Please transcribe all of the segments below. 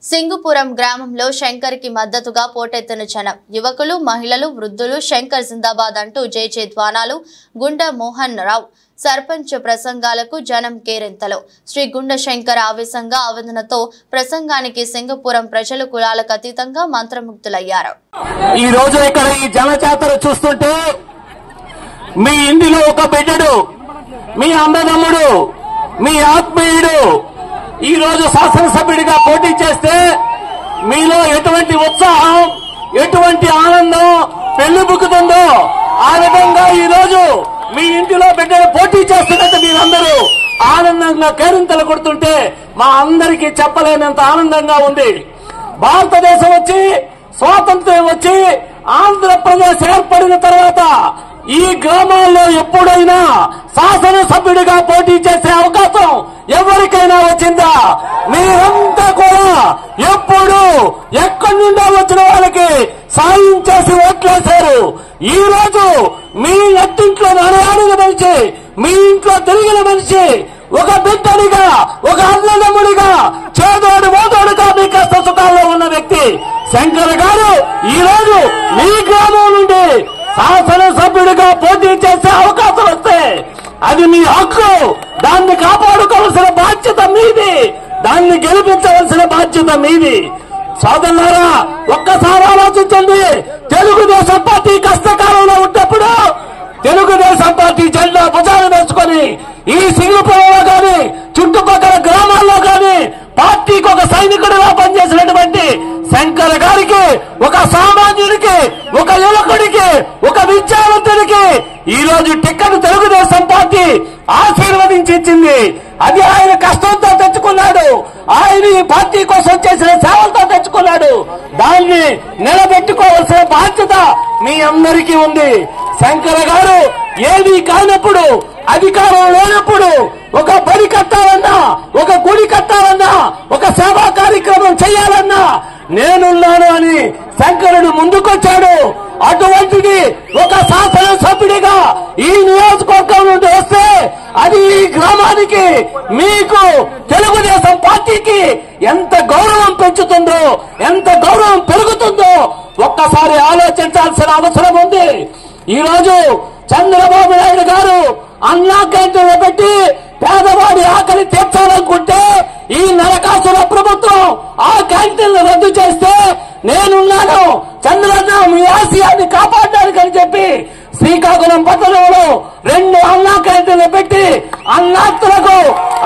సింగుపురం గ్రామంలో శంకర్ కి మద్దతుగా పోటెత్తిన జనం యువకులు మహిళలు వృద్ధులు శంకర్ జిందాబాద్ అంటూ జై ధ్వానాలు గుండా మోహన్ రావు సర్పంచ్ ప్రసంగాలకు జనం కేరింతలు శ్రీ గుండ శంకర్ ఆవేశంగా ఆవేదనతో ప్రసంగానికి సింగుపురం ప్రజలు కులాలకు అతీతంగా మంత్రముగ్ధులయ్యారు। ఈ రోజు ఇక్కడ ఈ జనజాతర చూస్తుంటే మీ ఇంటిలో ఒక బిడ్డడు మీ అన్నదమ్ముడు మీ ఆత్మీయుడు ఈ రోజు శాసనసభ్యుడిగా పోటీ చేస్తే మీలో ఎటువంటి ఉత్సాహం ఎటువంటి ఆనందం పెళ్లిబుక్కుతుందో ఆ విధంగా ఈ రోజు మీ ఇంటిలో బిడ్డలు పోటీ చేస్తున్నట్టు మీరందరూ ఆనందంగా కేరింతలు కొడుతుంటే మా అందరికీ చెప్పలేనంత ఆనందంగా ఉంది। భారతదేశం వచ్చి స్వాతంత్ర్యం వచ్చి ఆంధ్రప్రదేశ్ ఏర్పడిన తర్వాత ఈ గ్రామాల్లో ఎప్పుడైనా శాసనసభ్యుడిగా పోటీ చేసే అవకాశం ఎవరికైనా వచ్చిందా? మీరంతా కూడా ఎప్పుడు ఎక్కడి నుండో వచ్చిన వాళ్ళకి సాయం చేసి ఓట్లేశారు। ఈ రోజు మీ నట్టింట్లో నడయాడిన మనిషి మీ ఇంట్లో తిరిగిన మనిషి ఒక బిడ్డనిగా ఒక అన్నదమ్ముడిగా చేదోడు మోదోడుగా మీ కష్ట సుఖాల్లో ఉన్న వ్యక్తి శంకర్ గారు ఈ రోజు మీ గ్రామం నుండి శాసనసభ్యుడిగా పోటీ చేసే అవకాశం వస్తే అది మీ హక్కు, దాన్ని కాపాడుకోవాల్సిన బాధ్యత మీది, దాన్ని గెలిపించవలసిన బాధ్యత మీది। సోదరులారా ఒక్కసారి ఆలోచించండి, తెలుగుదేశం పార్టీ కష్టకాలంలో ఉన్నప్పుడు తెలుగుదేశం పార్టీ జెండా భుజాలు వేసుకొని ఈ సింగుపురంలో గాని చుట్టుపక్కల గ్రామాల్లో గాని పార్టీకి ఒక సైనికుడిగా పనిచేసినటువంటి శంకర్ గారికి ఒక సామాన్యుడికి ఒక యువకుడికి ఒక విద్యావంతుడికి ఈ రోజు టికెట్ తెలుగుదేశం పార్టీ ఆశీర్వదించి ఇచ్చింది। అది ఆయన కష్టంతో తెచ్చుకున్నాడు, ఆయన ఈ పార్టీ కోసం చేసిన సేవలతో తెచ్చుకున్నాడు, దాన్ని నిలబెట్టుకోవాల్సిన బాధ్యత మీ అందరికీ ఉంది। శంకర్ గారు ఏది కానప్పుడు అధికారం లేనప్పుడు ఒక బడి కట్టాలన్నా ఒక గుడి కట్టాలన్నా ఒక సేవా కార్యక్రమం చేయాలన్నా నేనున్నాను అని శంకరుడు ముందుకొచ్చాడు। అటువంటిది ఒక శాసనసభ్యుడిగా ఈ నియోజకవర్గం నుండి వస్తే అది ఈ గ్రామానికి మీకు తెలుగుదేశం పార్టీకి ఎంత గౌరవం పెంచుతుందో ఎంత గౌరవం పెరుగుతుందో ఒక్కసారి ఆలోచించాల్సిన అవసరం ఉంది। ఈ రోజు చంద్రబాబు నాయుడు గారు అన్నా క్యాంటీన్లు పెట్టి పేదవాడి ఆకలి తీర్చాలనుకుంటే ఈ నరకాసుర ప్రభుత్వం ఆ క్యాంటీన్లు రద్దు చేస్తే నేనున్నాను చంద్రన్న మీ ఆశయాన్ని కాపాడడానికని చెప్పి శ్రీకాకుళం పట్టణంలో 2 అన్నా క్యాంటీన్లు పెట్టి అన్నార్థులకు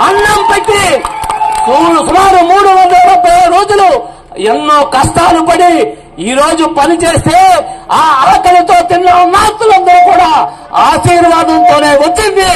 అన్నం పెట్టి సుమారు 330 రోజులు ఎన్నో కష్టాలు పడి ఈ రోజు పని చేస్తే ఆ ఆకలితో తిన్న అన్నార్థులందరూ కూడా ఆశీర్వాదంతోనే వచ్చింది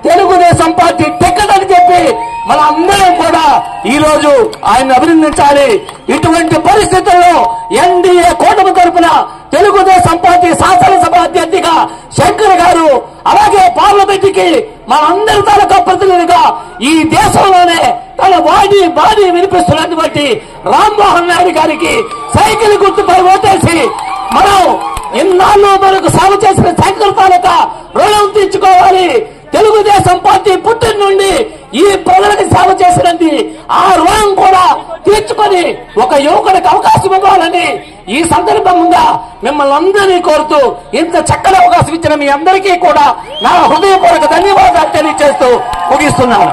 తెలుగుదేశం పార్టీ టికెట్ అని చెప్పి మన అందరం కూడా ఈ రోజు ఆయన అభినందించాలి। ఇటువంటి పరిస్థితుల్లో ఎన్డీఏ కూటమి తరపున తెలుగుదేశం పార్టీ శాసనసభ అభ్యర్థిగా శంకర్ గారు అలాగే పార్లమెంట్ కి మనందరి తాలూకా ప్రతినిధిగా ఈ దేశంలోనే తన బాడీ వినిపిస్తున్నటువంటి రామ్మోహన్ నాయుడు గారికి సైకిల్ గుర్తుపై ఓటేసి మనం ఇన్నాళ్ళు మనకు సేవ చేసిన శంకర్ తాలూకా రుణం తీర్చుకోవాలి। తెలుగుదేశం పార్టీ పుట్టిన నుండి ఈ ప్రజలకు సేవ చేసినది ఆ రుణం కూడా తీర్చుకొని ఒక యువకుడికి అవకాశం ఇవ్వాలని ఈ సందర్భంగా మిమ్మల్ని అందరినీ కోరుతూ ఇంత చక్కని అవకాశం ఇచ్చిన మీ అందరికీ కూడా నా హృదయపూర్వక ధన్యవాదాలు తెలియజేస్తూ ముగిస్తున్నాను।